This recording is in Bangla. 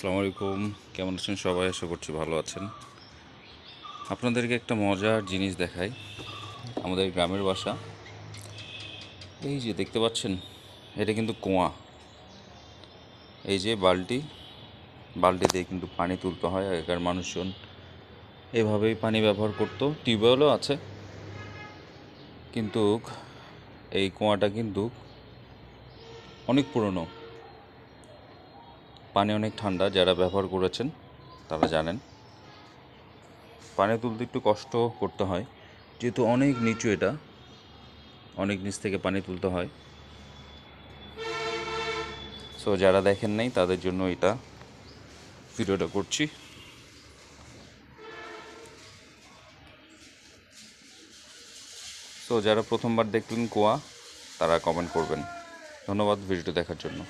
আসসালামু আলাইকুম। কেমন আছেন সবাই? আশা করছি ভালো আছেন। আপনাদেরকে একটা মজার জিনিস দেখাই। আমাদের গ্রামের বাসা, এই যে দেখতে পাচ্ছেন, এটা কিন্তু কুয়া। এই যে বালতি দিয়ে কিন্তু পানি তুলতে হয়। আগেকার মানুষজন এভাবেই পানি ব্যবহার করতো। টিউবওয়েলও আছে, কিন্তু এই কুয়াটা কিন্তু অনেক পুরনো। পানি অনেক ঠান্ডা। যারা ব্যবহার করেছেন তারা জানেন। পানি তুলতে একটু কষ্ট করতে হয়, যেহেতু অনেক নিচু, এটা অনেক নিচ থেকে পানি তুলতে হয়। সো যারা দেখেন নাই তাদের জন্য এটা ভিডিওটা করছি। সো যারা প্রথমবার দেখলেন কুয়া, তারা কমেন্ট করবেন। ধন্যবাদ ভিডিওটা দেখার জন্য।